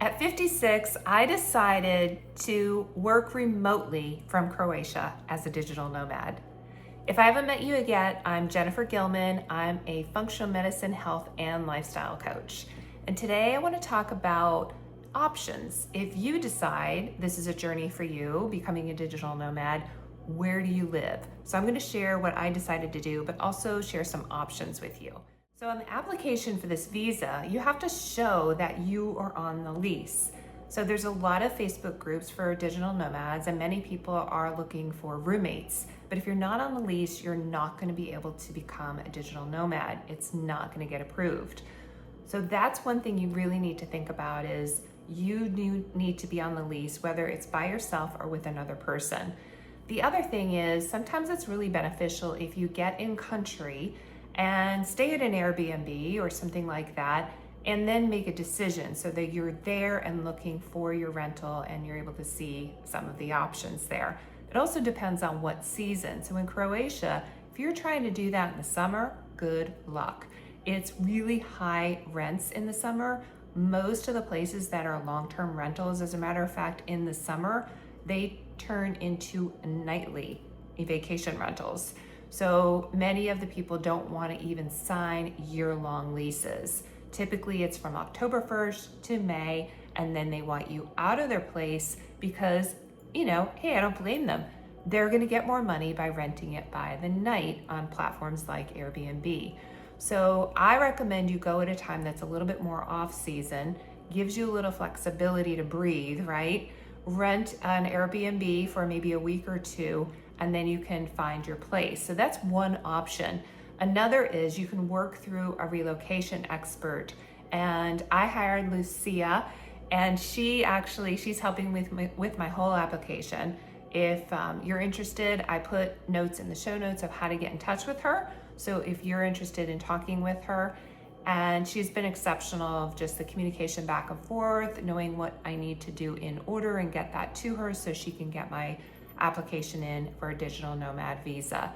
At 56, I decided to work remotely from Croatia as a digital nomad. If I haven't met you yet, I'm Jennifer Gilman. I'm a functional medicine, health, and lifestyle coach. And today I want to talk about options. If you decide this is a journey for you, becoming a digital nomad, where do you live? So I'm going to share what I decided to do, but also share some options with you. So on the application for this visa, you have to show that you are on the lease. So there's a lot of Facebook groups for digital nomads, and many people are looking for roommates. But if you're not on the lease, you're not going to be able to become a digital nomad. It's not going to get approved. So that's one thing you really need to think about is you need to be on the lease, whether it's by yourself or with another person. The other thing is sometimes it's really beneficial if you get in country and stay at an Airbnb or something like that, and then make a decision so that you're there and looking for your rental and you're able to see some of the options there. It also depends on what season. So in Croatia, if you're trying to do that in the summer, good luck. It's really high rents in the summer. Most of the places that are long-term rentals, as a matter of fact, in the summer, they turn into nightly vacation rentals. So many of the people don't want to even sign year-long leases. Typically it's from October 1st to May, and then they want you out of their place because, hey, I don't blame them. They're going to get more money by renting it by the night on platforms like Airbnb. So I recommend you go at a time that's a little bit more off-season, gives you a little flexibility to breathe, right? Rent an Airbnb for maybe a week or two, and then you can find your place. So that's one option. Another is you can work through a relocation expert. And I hired Lucia, and she's helping with my whole application. If you're interested, I put notes in the show notes of how to get in touch with her. So if you're interested in talking with her, and she's been exceptional of just the communication back and forth, knowing what I need to do in order and get that to her so she can get my application in for a digital nomad visa.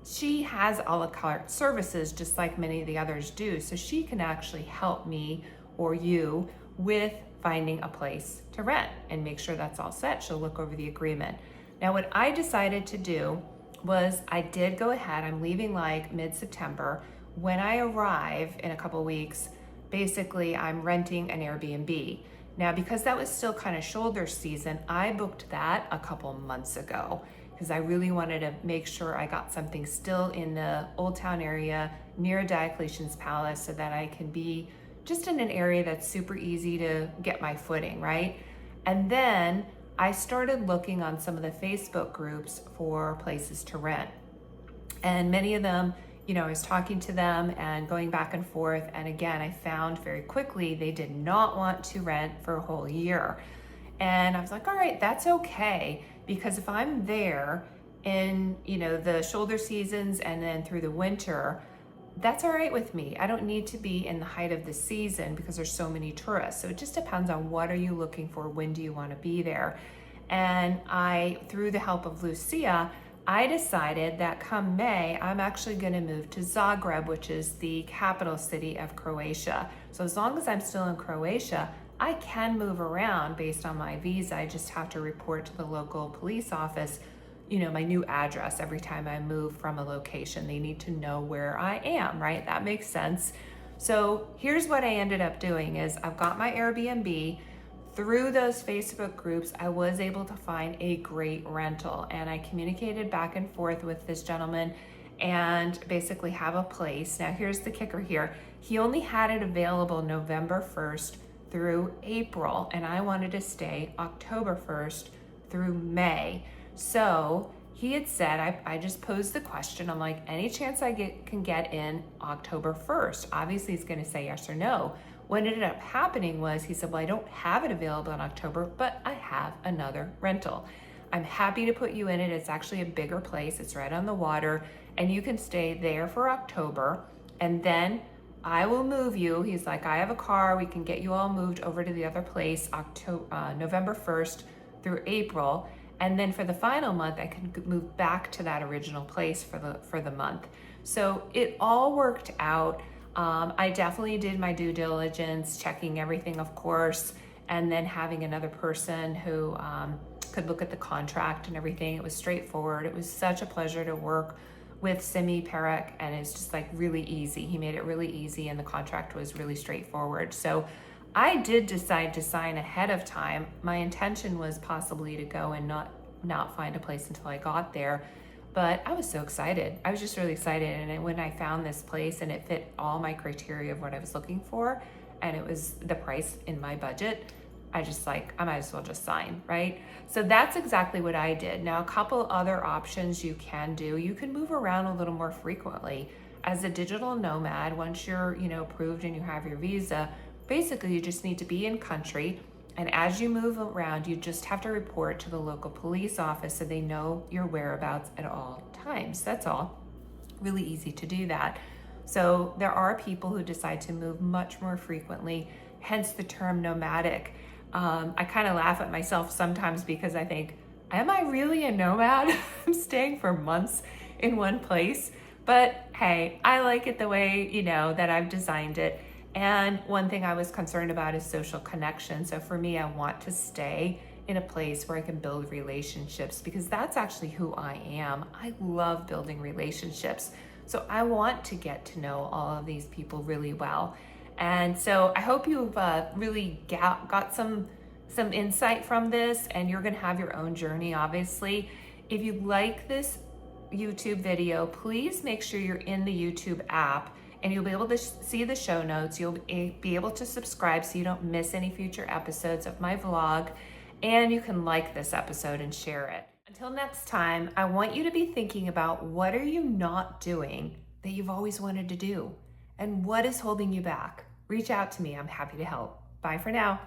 She has a la carte services just like many of the others do, so she can actually help me or you with finding a place to rent and make sure that's all set. She'll look over the agreement. Now, what I decided to do was I did go ahead, I'm leaving like mid-September. When I arrive in a couple weeks, basically I'm renting an Airbnb. Now, because that was still kind of shoulder season, I booked that a couple months ago because I really wanted to make sure I got something still in the Old Town area near Diocletian's Palace so that I can be just in an area that's super easy to get my footing, right? And then I started looking on some of the Facebook groups for places to rent. And many of them, I was talking to them and going back and forth. And again, I found very quickly they did not want to rent for a whole year. And I was like, all right, that's okay. Because if I'm there in, the shoulder seasons and then through the winter, that's all right with me. I don't need to be in the height of the season because there's so many tourists. So it just depends on what are you looking for? When do you want to be there? And through the help of Lucia, I decided that come May, I'm actually going to move to Zagreb, which is the capital city of Croatia. So as long as I'm still in Croatia, I can move around based on my visa. I just have to report to the local police office, my new address every time I move from a location. They need to know where I am, right? That makes sense. So here's what I ended up doing is I've got my Airbnb. Through those Facebook groups, I was able to find a great rental, and I communicated back and forth with this gentleman and basically have a place. Now, here's the kicker here. He only had it available November 1st through April, and I wanted to stay October 1st through May. So he had said, I just posed the question. I'm like, any chance I can get in October 1st? Obviously, he's going to say yes or no. What ended up happening was he said, well, I don't have it available in October, but I have another rental. I'm happy to put you in it. It's actually a bigger place. It's right on the water, and you can stay there for October, and then I will move you. He's like, I have a car. We can get you all moved over to the other place November 1st through April. And then for the final month, I can move back to that original place for the month. So it all worked out. I definitely did my due diligence, checking everything, of course. and then having another person who could look at the contract and everything. It was straightforward. It was such a pleasure to work with Simi Perek, and it's just like really easy. He made it really easy, and the contract was really straightforward. So I did decide to sign ahead of time. My intention was possibly to go and not find a place until I got there. But I was so excited. I was just really excited. And when I found this place and it fit all my criteria of what I was looking for, and it was the price in my budget, I might as well just sign, right? So that's exactly what I did. Now, a couple other options you can do. You can move around a little more frequently. As a digital nomad, once you're, approved and you have your visa, basically you just need to be in country. And as you move around, you just have to report to the local police office so they know your whereabouts at all times. That's all. Really easy to do that. So there are people who decide to move much more frequently, hence the term nomadic. I kind of laugh at myself sometimes because I think, am I really a nomad? I'm staying for months in one place. But hey, I like it the way, that I've designed it. And one thing I was concerned about is social connection. So for me, I want to stay in a place where I can build relationships, because that's actually who I am. I love building relationships. So I want to get to know all of these people really well. And so I hope you've really got some insight from this, and you're gonna have your own journey, obviously. If you like this YouTube video, please make sure you're in the YouTube app, and you'll be able to see the show notes. You'll be able to subscribe so you don't miss any future episodes of my vlog, and you can like this episode and share it. Until next time, I want you to be thinking about, what are you not doing that you've always wanted to do? And what is holding you back? Reach out to me. I'm happy to help. Bye for now.